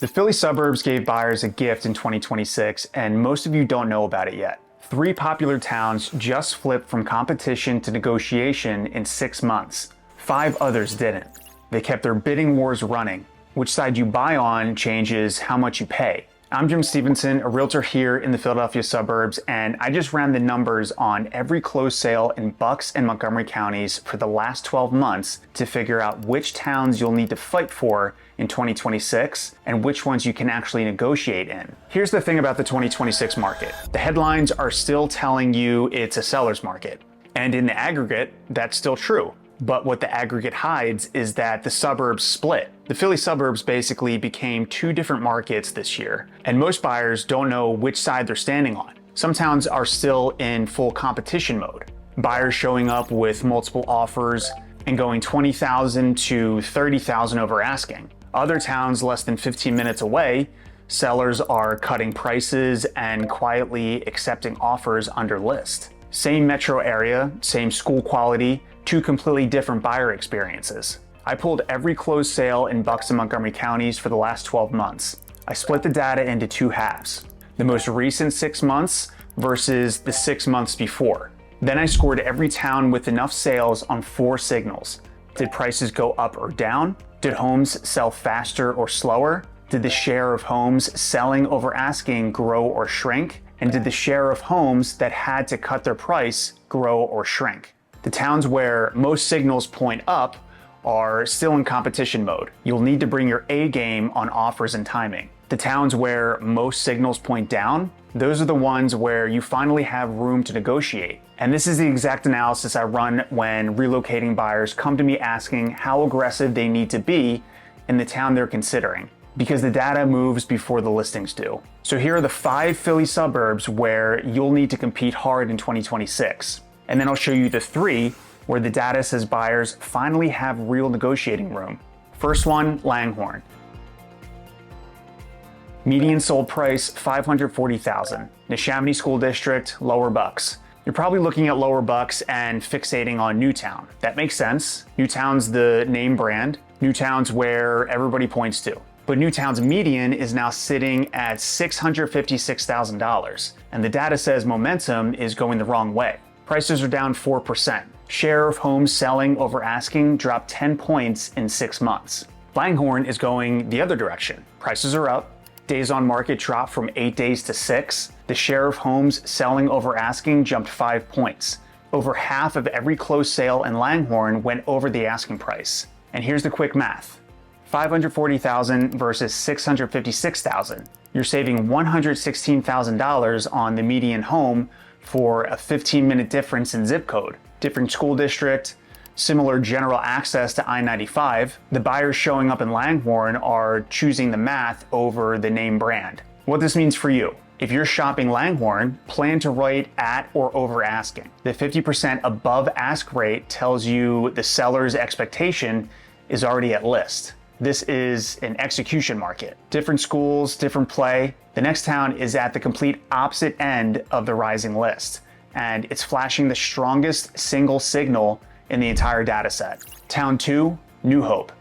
The Philly suburbs gave buyers a gift in 2026, and most of you don't know about it yet. 3 popular towns just flipped from competition to negotiation in 6 months. 5 others didn't. They kept their bidding wars running. Which side you buy on changes how much you pay. I'm Jim Stevenson, a realtor here in the Philadelphia suburbs, and I just ran the numbers on every closed sale in Bucks and Montgomery Counties for the last 12 months to figure out which towns you'll need to fight for in 2026 and which ones you can actually negotiate in. Here's the thing about the 2026 market. The headlines are still telling you it's a seller's market. And in the aggregate, that's still true. But what the aggregate hides is that the suburbs split. The Philly suburbs basically became 2 different markets this year, and most buyers don't know which side they're standing on. Some towns are still in full competition mode. Buyers showing up with multiple offers and going $20,000 to $30,000 over asking. Other towns less than 15 minutes away, sellers are cutting prices and quietly accepting offers under list. Same metro area, same school quality, 2 completely different buyer experiences. I pulled every closed sale in Bucks and Montgomery Counties for the last 12 months. I split the data into 2 halves. The most recent 6 months versus the 6 months before. Then I scored every town with enough sales on 4 signals. Did prices go up or down? Did homes sell faster or slower? Did the share of homes selling over asking grow or shrink? And did the share of homes that had to cut their price grow or shrink? The towns where most signals point up are still in competition mode. You'll need to bring your A game on offers and timing. The towns where most signals point down, those are the ones where you finally have room to negotiate. And this is the exact analysis I run when relocating buyers come to me asking how aggressive they need to be in the town they're considering, because the data moves before the listings do. So here are the 5 Philly suburbs where you'll need to compete hard in 2026. And then I'll show you the 3 where the data says buyers finally have real negotiating room. First one, Langhorne. Median sold price, $540,000. Neshaminy School District, Lower Bucks. You're probably looking at Lower Bucks and fixating on Newtown. That makes sense. Newtown's the name brand. Newtown's where everybody points to. But Newtown's median is now sitting at $656,000. And the data says momentum is going the wrong way. Prices are down 4%. Share of homes selling over asking dropped 10 points in 6 months. Langhorne is going the other direction. Prices are up. Days on market dropped from 8 days to 6. The share of homes selling over asking jumped 5 points. Over half of every closed sale in Langhorne went over the asking price. And here's the quick math. $540,000 versus $656,000. You're saving $116,000 on the median home for a 15-minute difference in zip code. Different school district, similar general access to I-95. The buyers showing up in Langhorne are choosing the math over the name brand. What this means for you: if you're shopping Langhorne, plan to write at or over asking. The 50% above ask rate tells you the seller's expectation is already at list. This is an execution market. Different schools, different play. The next town is at the complete opposite end of the rising list, and it's flashing the strongest single signal in the entire data set. Town 2, New Hope.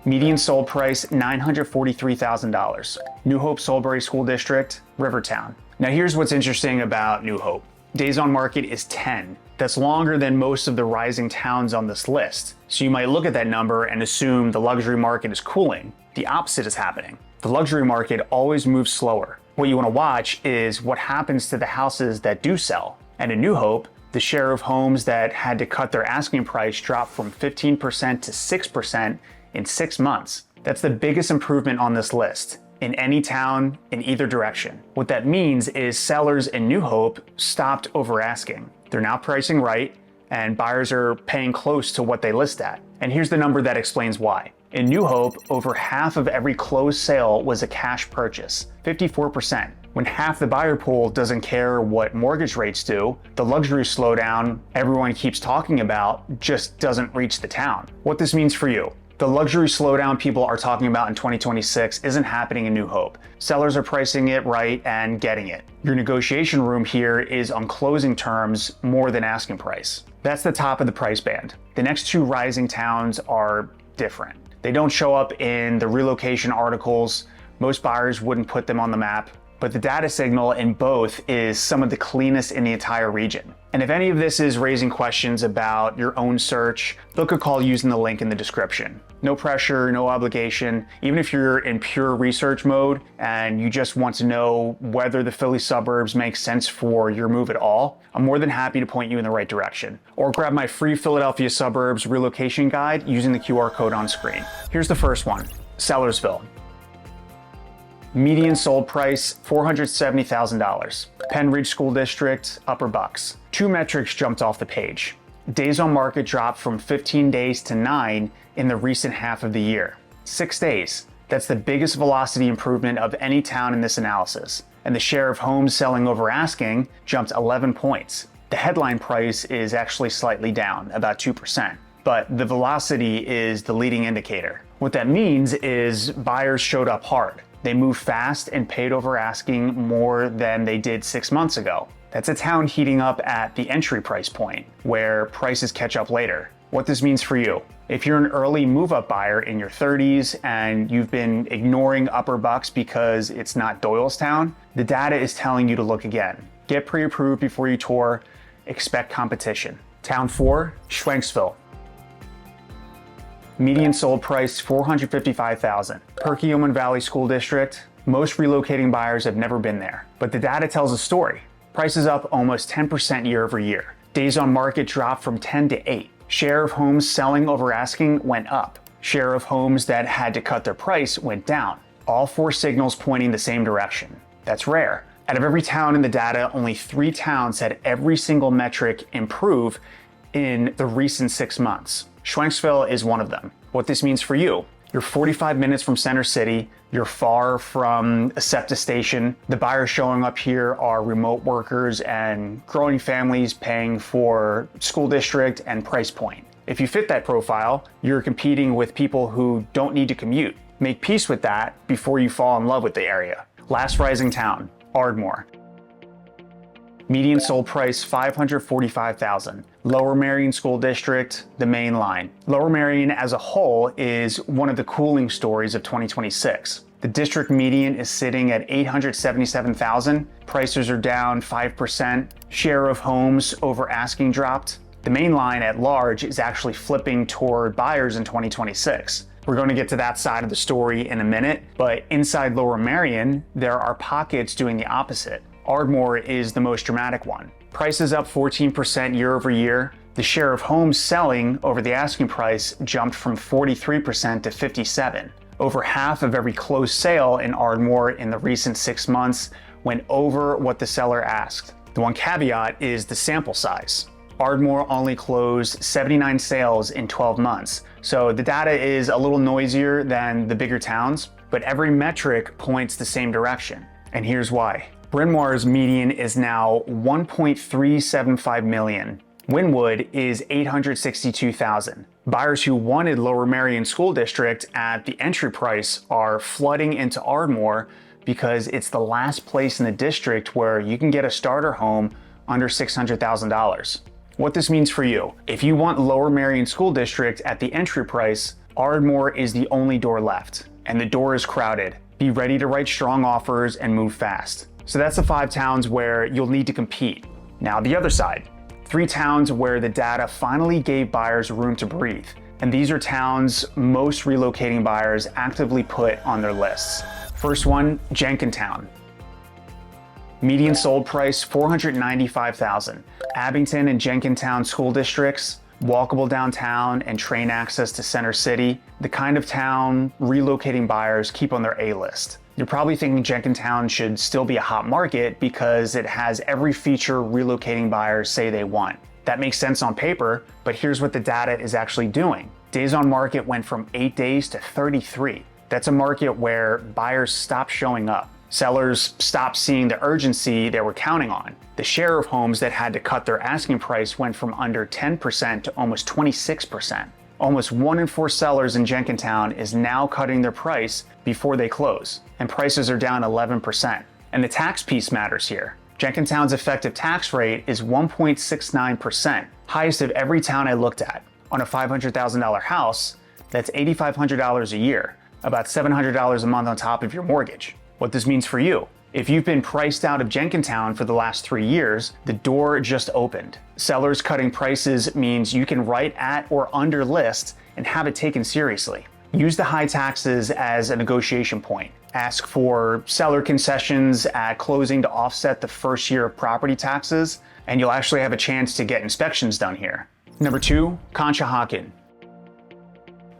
Median sold price, $943,000. New Hope Soulbury School District, Rivertown. Now here's what's interesting about New Hope. Days on market is 10. That's longer than most of the rising towns on this list. So you might look at that number and assume the luxury market is cooling. The opposite is happening. The luxury market always moves slower. What you want to watch is what happens to the houses that do sell. And in New Hope, the share of homes that had to cut their asking price dropped from 15% to 6% in 6 months. That's the biggest improvement on this list in any town in either direction. What that means is sellers in New Hope stopped over asking. They're now pricing right, and buyers are paying close to what they list at. And here's the number that explains why. In New Hope, over half of every closed sale was a cash purchase, 54%. When half the buyer pool doesn't care what mortgage rates do, the luxury slowdown everyone keeps talking about just doesn't reach the town. What this means for you: the luxury slowdown people are talking about in 2026 isn't happening in New Hope. Sellers are pricing it right and getting it. Your negotiation room here is on closing terms more than asking price. That's the top of the price band. The next 2 rising towns are different. They don't show up in the relocation articles. Most buyers wouldn't put them on the map, but the data signal in both is some of the cleanest in the entire region. And if any of this is raising questions about your own search, book a call using the link in the description. No pressure, no obligation. Even if you're in pure research mode and you just want to know whether the Philly suburbs make sense for your move at all, I'm more than happy to point you in the right direction. Or grab my free Philadelphia suburbs relocation guide using the QR code on screen. Here's the first one, Sellersville. Median sold price, $470,000. Penn Ridge School District, Upper Bucks. Two metrics jumped off the page. Days on market dropped from 15 days to 9 in the recent half of the year. 6 days. That's the biggest velocity improvement of any town in this analysis. And the share of homes selling over asking jumped 11 points. The headline price is actually slightly down, about 2%. But the velocity is the leading indicator. What that means is buyers showed up hard. They moved fast and paid over asking more than they did 6 months ago. That's a town heating up at the entry price point, where prices catch up later. What this means for you: if you're an early move-up buyer in your 30s and you've been ignoring Upper Bucks because it's not Doylestown, the data is telling you to look again. Get pre-approved before you tour. Expect competition. Town 4, Schwenksville. Median sold price, $455,000. Perkiomen Valley School District. Most relocating buyers have never been there, but the data tells a story. Prices up almost 10% year over year. Days on market dropped from 10 to 8. Share of homes selling over asking went up. Share of homes that had to cut their price went down. All 4 signals pointing the same direction. That's rare. Out of every town in the data, only 3 towns had every single metric improve in the recent 6 months. Schwenksville is one of them. What this means for you: you're 45 minutes from Center City, you're far from a SEPTA station, the buyers showing up here are remote workers and growing families paying for school district and price point. If you fit that profile, you're competing with people who don't need to commute. Make peace with that before you fall in love with the area. Last rising town, Ardmore. Median sold price, $545,000. Lower Merion School District, the main line. Lower Merion as a whole is one of the cooling stories of 2026. The district median is sitting at $877,000. Prices are down 5%. Share of homes over asking dropped. The main line at large is actually flipping toward buyers in 2026. We're going to get to that side of the story in a minute, but inside Lower Merion, there are pockets doing the opposite. Ardmore is the most dramatic one. Prices up 14% year over year. The share of homes selling over the asking price jumped from 43% to 57%. Over half of every closed sale in Ardmore in the recent 6 months went over what the seller asked. The one caveat is the sample size. Ardmore only closed 79 sales in 12 months, so the data is a little noisier than the bigger towns, but every metric points the same direction. And here's why. Bryn Mawr's median is now $1.375 million. Wynwood is $862,000. Buyers who wanted Lower Merion School District at the entry price are flooding into Ardmore because it's the last place in the district where you can get a starter home under $600,000. What this means for you: if you want Lower Merion School District at the entry price, Ardmore is the only door left, and the door is crowded. Be ready to write strong offers and move fast. So that's the 5 towns where you'll need to compete. Now the other side, 3 towns where the data finally gave buyers room to breathe. And these are towns most relocating buyers actively put on their lists. First one, Jenkintown. Median sold price, $495,000. Abington and Jenkintown school districts, walkable downtown and train access to Center City, the kind of town relocating buyers keep on their A-list. You're probably thinking Jenkintown should still be a hot market because it has every feature relocating buyers say they want. That makes sense on paper, but here's what the data is actually doing. Days on market went from 8 days to 33. That's a market where buyers stopped showing up. Sellers stopped seeing the urgency they were counting on. The share of homes that had to cut their asking price went from under 10% to almost 26%. Almost 1 in 4 sellers in Jenkintown is now cutting their price before they close, and prices are down 11%. And the tax piece matters here. Jenkintown's effective tax rate is 1.69%, highest of every town I looked at. On a $500,000 house, That's $8,500 a year, about $700 a month on top of your mortgage. What this means for you: if you've been priced out of Jenkintown for the last 3 years, the door just opened. Sellers cutting prices means you can write at or under list and have it taken seriously. Use the high taxes as a negotiation point. Ask for seller concessions at closing to offset the first year of property taxes, and you'll actually have a chance to get inspections done here. Number 2, Conshohocken.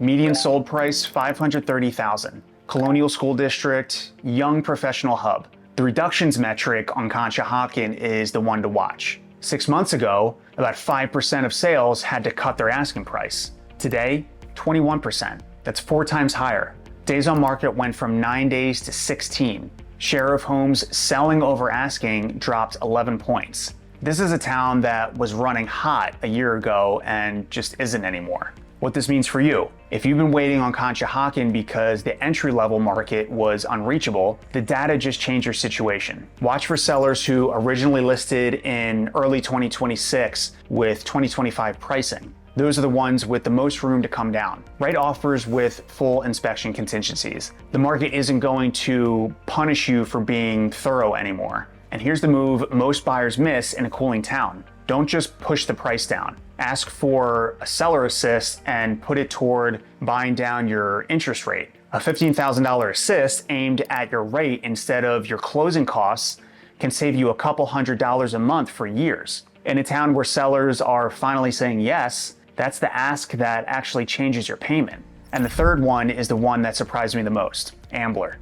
Median sold price $530,000. Colonial School District, young professional hub. The reductions metric on Conshohocken is the one to watch. 6 months ago, about 5% of sales had to cut their asking price. Today, 21%. That's 4 times higher. Days on market went from 9 days to 16. Share of homes selling over asking dropped 11 points. This is a town that was running hot a year ago and just isn't anymore. What this means for you: if you've been waiting on Conshohocken because the entry-level market was unreachable, the data just changed your situation. Watch for sellers who originally listed in early 2026 with 2025 pricing. Those are the ones with the most room to come down. Write offers with full inspection contingencies. The market isn't going to punish you for being thorough anymore. And here's the move most buyers miss in a cooling town: don't just push the price down. Ask for a seller assist and put it toward buying down your interest rate. A $15,000 assist aimed at your rate instead of your closing costs can save you a couple $100s a month for years. In a town where sellers are finally saying yes, that's the ask that actually changes your payment. And the third one is the one that surprised me the most: Ambler.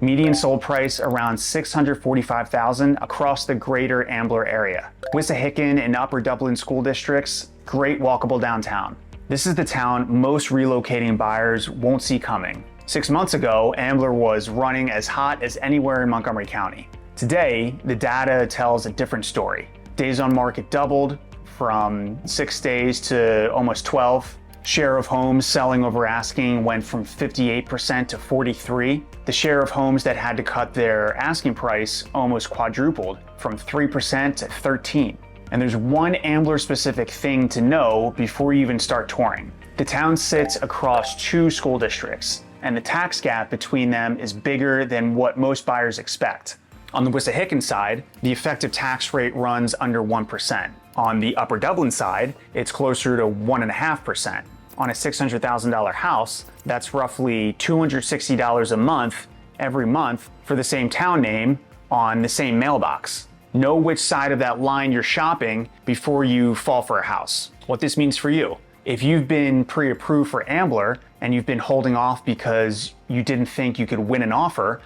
Median sold price around $645,000 across the greater Ambler area. Wissahickon and Upper Dublin school districts, great walkable downtown. This is the town most relocating buyers won't see coming. 6 months ago, Ambler was running as hot as anywhere in Montgomery County. Today, the data tells a different story. Days on market doubled from 6 days to almost 12. Share of homes selling over asking went from 58% to 43%. The share of homes that had to cut their asking price almost quadrupled from 3% to 13%. And there's one Ambler-specific thing to know before you even start touring. The town sits across 2 school districts, and the tax gap between them is bigger than what most buyers expect. On the Wissahickon side, the effective tax rate runs under 1%. On the Upper Dublin side, it's closer to 1.5%. On a $600,000 house, that's roughly $260 a month every month for the same town name on the same mailbox. Know which side of that line you're shopping before you fall for a house. What this means for you: if you've been pre-approved for Ambler and you've been holding off because you didn't think you could win an offer,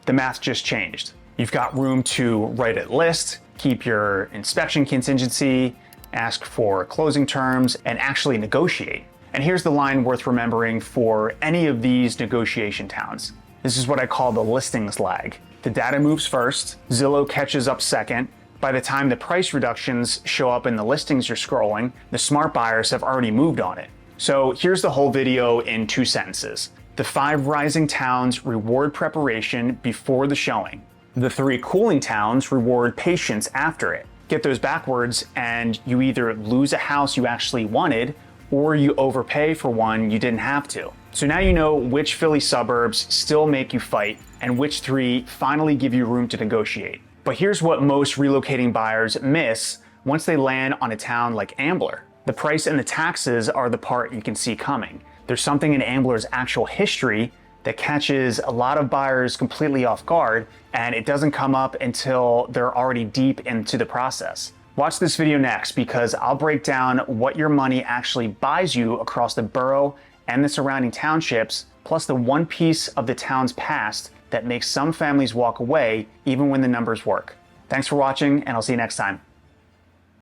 the math just changed. You've got room to write at list, keep your inspection contingency, ask for closing terms, and actually negotiate. And here's the line worth remembering for any of these negotiation towns. This is what I call the listings lag. The data moves first, Zillow catches up second. By the time the price reductions show up in the listings you're scrolling, the smart buyers have already moved on it. So here's the whole video in 2 sentences. The 5 rising towns reward preparation before the showing. The 3 cooling towns reward patience after it. Get those backwards and you either lose a house you actually wanted or you overpay for one you didn't have to. So now you know which Philly suburbs still make you fight and which 3 finally give you room to negotiate. But here's what most relocating buyers miss once they land on a town like Ambler. The price and the taxes are the part you can see coming. There's something in Ambler's actual history that catches a lot of buyers completely off guard, and it doesn't come up until they're already deep into the process. Watch this video next because I'll break down what your money actually buys you across the borough and the surrounding townships, plus the one piece of the town's past that makes some families walk away even when the numbers work. Thanks for watching, and I'll see you next time.